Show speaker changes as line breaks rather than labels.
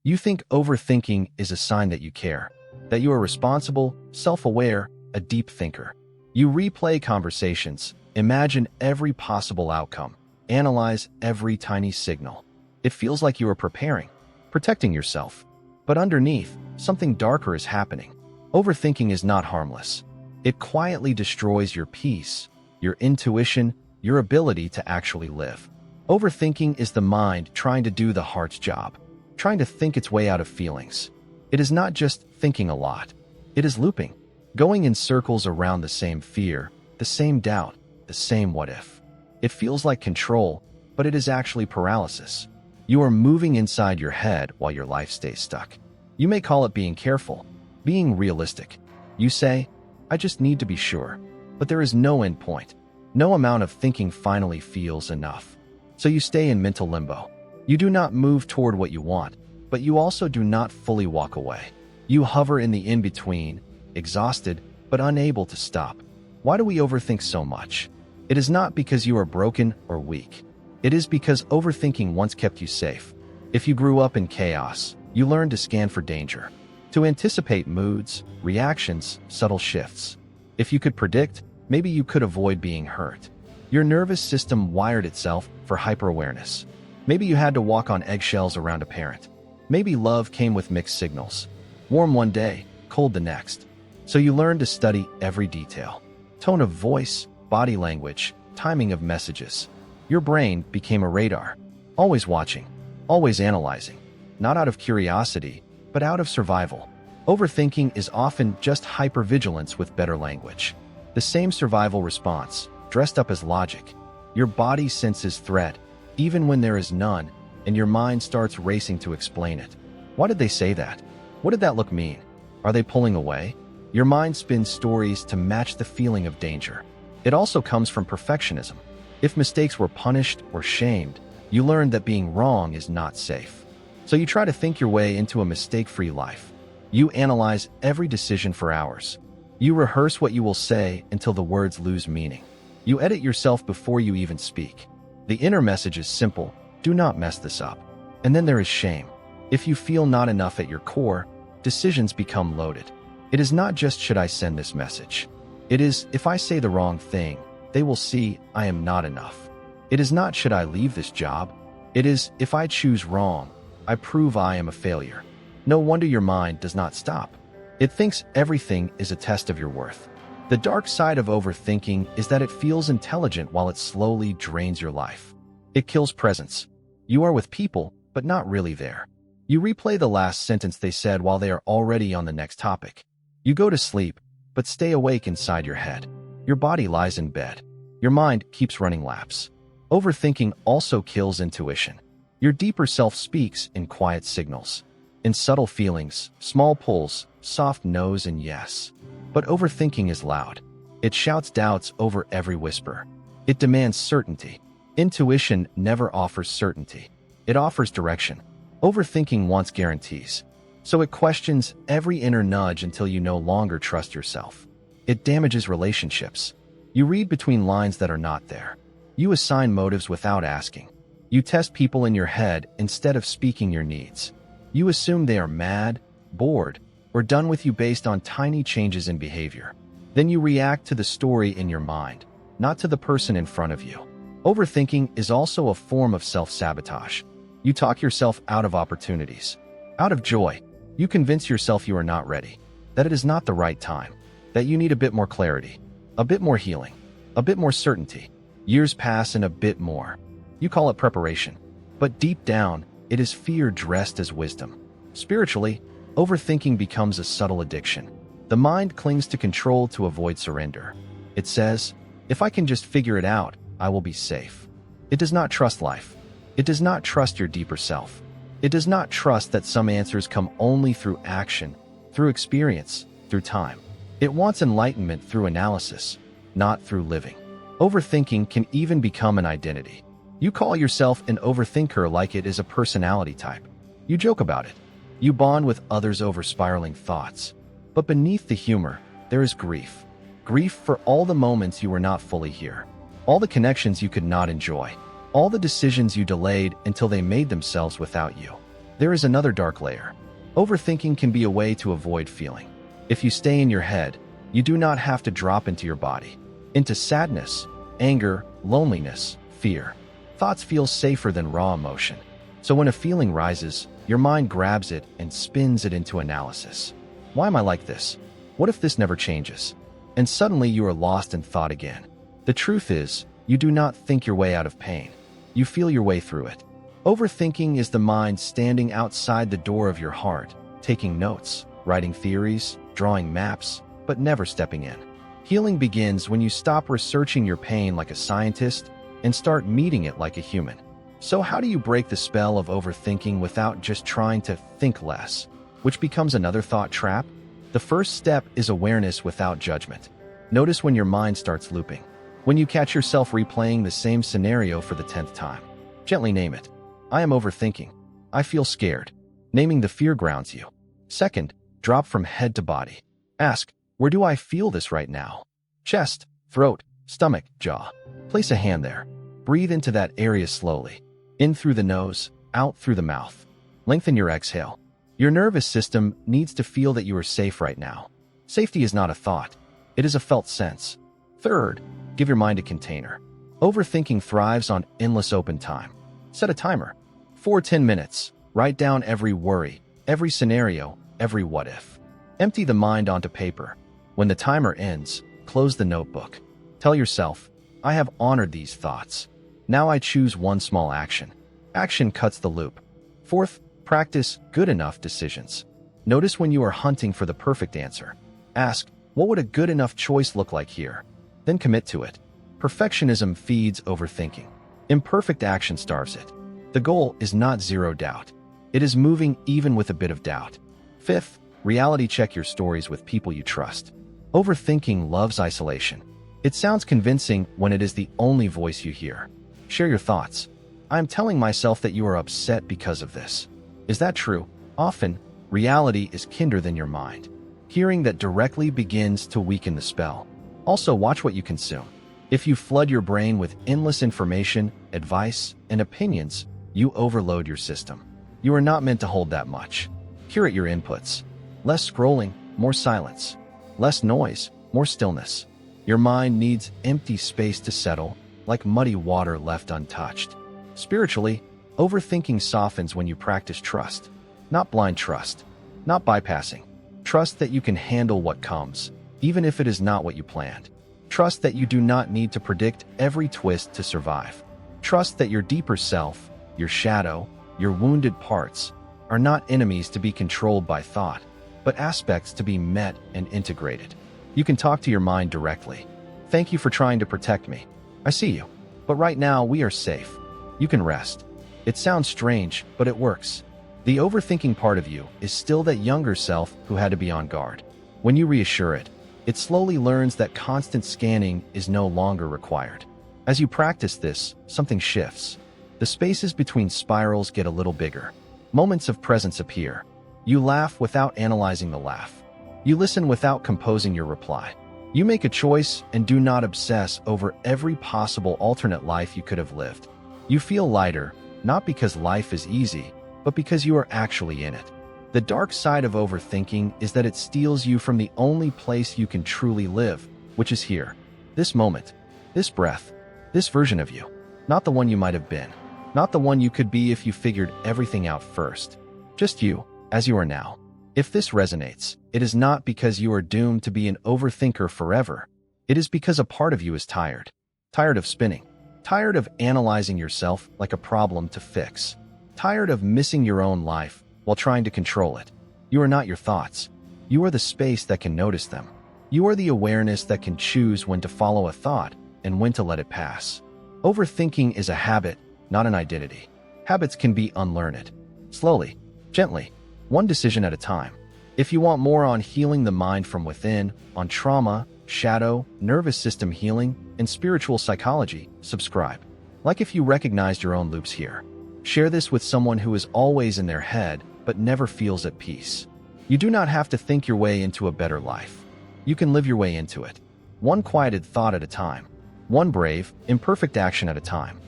You think overthinking is a sign that you care, that you are responsible, self-aware, a deep thinker. You replay conversations, imagine every possible outcome, analyze every tiny signal. It feels like you are preparing, protecting yourself. But underneath, something darker is happening. Overthinking is not harmless. It quietly destroys your peace, your intuition, your ability to actually live. Overthinking is the mind trying to do the heart's job, trying to think its way out of feelings. It is not just thinking a lot. It is looping, going in circles around the same fear, the same doubt, the same what if. It feels like control, but it is actually paralysis. You are moving inside your head while your life stays stuck. You may call it being careful, being realistic. You say, I just need to be sure. But there is no end point. No amount of thinking finally feels enough. So you stay in mental limbo. You do not move toward what you want, but you also do not fully walk away. You hover in the in-between, exhausted, but unable to stop. Why do we overthink so much? It is not because you are broken or weak. It is because overthinking once kept you safe. If you grew up in chaos, you learned to scan for danger, to anticipate moods, reactions, subtle shifts. If you could predict, maybe you could avoid being hurt. Your nervous system wired itself for hyper-awareness. Maybe you had to walk on eggshells around a parent. Maybe love came with mixed signals. Warm one day, cold the next. So you learned to study every detail. Tone of voice, body language, timing of messages. Your brain became a radar, always watching, always analyzing, not out of curiosity, but out of survival. Overthinking is often just hypervigilance with better language. The same survival response, dressed up as logic. Your body senses threat, even when there is none, and your mind starts racing to explain it. Why did they say that? What did that look mean? Are they pulling away? Your mind spins stories to match the feeling of danger. It also comes from perfectionism. If mistakes were punished or shamed, you learned that being wrong is not safe. So you try to think your way into a mistake-free life. You analyze every decision for hours. You rehearse what you will say until the words lose meaning. You edit yourself before you even speak. The inner message is simple: do not mess this up. And then there is shame. If you feel not enough at your core, decisions become loaded. It is not just should I send this message. It is if I say the wrong thing, they will see I am not enough. It is not should I leave this job. It is if I choose wrong, I prove I am a failure. No wonder your mind does not stop. It thinks everything is a test of your worth. The dark side of overthinking is that it feels intelligent while it slowly drains your life. It kills presence. You are with people, but not really there. You replay the last sentence they said while they are already on the next topic. You go to sleep, but stay awake inside your head. Your body lies in bed. Your mind keeps running laps. Overthinking also kills intuition. Your deeper self speaks in quiet signals, in subtle feelings, small pulls, soft no's and yes. But overthinking is loud. It shouts doubts over every whisper. It demands certainty. Intuition never offers certainty. It offers direction. Overthinking wants guarantees. So it questions every inner nudge until you no longer trust yourself. It damages relationships. You read between lines that are not there. You assign motives without asking. You test people in your head instead of speaking your needs. You assume they are mad, bored, or done with you based on tiny changes in behavior. Then you react to the story in your mind, not to the person in front of you. Overthinking is also a form of self-sabotage. You talk yourself out of opportunities, out of joy. You convince yourself you are not ready, that it is not the right time, that you need a bit more clarity, a bit more healing, a bit more certainty. Years pass and a bit more. You call it preparation, but deep down, it is fear dressed as wisdom. Spiritually, overthinking becomes a subtle addiction. The mind clings to control to avoid surrender. It says, if I can just figure it out, I will be safe. It does not trust life. It does not trust your deeper self. It does not trust that some answers come only through action, through experience, through time. It wants enlightenment through analysis, not through living. Overthinking can even become an identity. You call yourself an overthinker like it is a personality type. You joke about it. You bond with others over spiraling thoughts. But beneath the humor, there is grief. Grief for all the moments you were not fully here. All the connections you could not enjoy. All the decisions you delayed until they made themselves without you. There is another dark layer. Overthinking can be a way to avoid feeling. If you stay in your head, you do not have to drop into your body, into sadness, anger, loneliness, fear. Thoughts feel safer than raw emotion. So when a feeling rises, your mind grabs it and spins it into analysis. Why am I like this? What if this never changes? And suddenly you are lost in thought again. The truth is, you do not think your way out of pain. You feel your way through it. Overthinking is the mind standing outside the door of your heart, taking notes, writing theories, drawing maps, but never stepping in. Healing begins when you stop researching your pain like a scientist and start meeting it like a human. So how do you break the spell of overthinking without just trying to think less, which becomes another thought trap? The first step is awareness without judgment. Notice when your mind starts looping. When you catch yourself replaying the same scenario for the 10th time. Gently name it. I am overthinking. I feel scared. Naming the fear grounds you. Second, drop from head to body. Ask, where do I feel this right now? Chest, throat, stomach, jaw. Place a hand there. Breathe into that area slowly. In through the nose, out through the mouth. Lengthen your exhale. Your nervous system needs to feel that you are safe right now. Safety is not a thought. It is a felt sense. Third, give your mind a container. Overthinking thrives on endless open time. Set a timer. 10 minutes. Write down every worry, every scenario, every what if. Empty the mind onto paper. When the timer ends, close the notebook. Tell yourself, I have honored these thoughts. Now I choose one small action. Action cuts the loop. Fourth, practice good enough decisions. Notice when you are hunting for the perfect answer. Ask, what would a good enough choice look like here? Then commit to it. Perfectionism feeds overthinking. Imperfect action starves it. The goal is not zero doubt. It is moving even with a bit of doubt. Fifth, reality check your stories with people you trust. Overthinking loves isolation. It sounds convincing when it is the only voice you hear. Share your thoughts. I am telling myself that you are upset because of this. Is that true? Often, reality is kinder than your mind. Hearing that directly begins to weaken the spell. Also, watch what you consume. If you flood your brain with endless information, advice, and opinions, you overload your system. You are not meant to hold that much. Curate your inputs. Less scrolling, more silence. Less noise, more stillness. Your mind needs empty space to settle, like muddy water left untouched. Spiritually, overthinking softens when you practice trust. Not blind trust. Not bypassing. Trust that you can handle what comes, even if it is not what you planned. Trust that you do not need to predict every twist to survive. Trust that your deeper self, your shadow, your wounded parts, are not enemies to be controlled by thought, but aspects to be met and integrated. You can talk to your mind directly. Thank you for trying to protect me. I see you. But right now, we are safe. You can rest. It sounds strange, but it works. The overthinking part of you is still that younger self who had to be on guard. When you reassure it, it slowly learns that constant scanning is no longer required. As you practice this, something shifts. The spaces between spirals get a little bigger. Moments of presence appear. You laugh without analyzing the laugh. You listen without composing your reply. You make a choice and do not obsess over every possible alternate life you could have lived. You feel lighter, not because life is easy, but because you are actually in it. The dark side of overthinking is that it steals you from the only place you can truly live, which is here. This moment, this breath, this version of you. Not the one you might have been. Not the one you could be if you figured everything out first. Just you, as you are now. If this resonates, it is not because you are doomed to be an overthinker forever. It is because a part of you is tired. Tired of spinning. Tired of analyzing yourself like a problem to fix. Tired of missing your own life while trying to control it. You are not your thoughts. You are the space that can notice them. You are the awareness that can choose when to follow a thought and when to let it pass. Overthinking is a habit, not an identity. Habits can be unlearned. Slowly, gently, one decision at a time. If you want more on healing the mind from within, on trauma, shadow, nervous system healing, and spiritual psychology, subscribe. Like if you recognized your own loops here. Share this with someone who is always in their head but never feels at peace. You do not have to think your way into a better life. You can live your way into it. One quieted thought at a time. One brave, imperfect action at a time.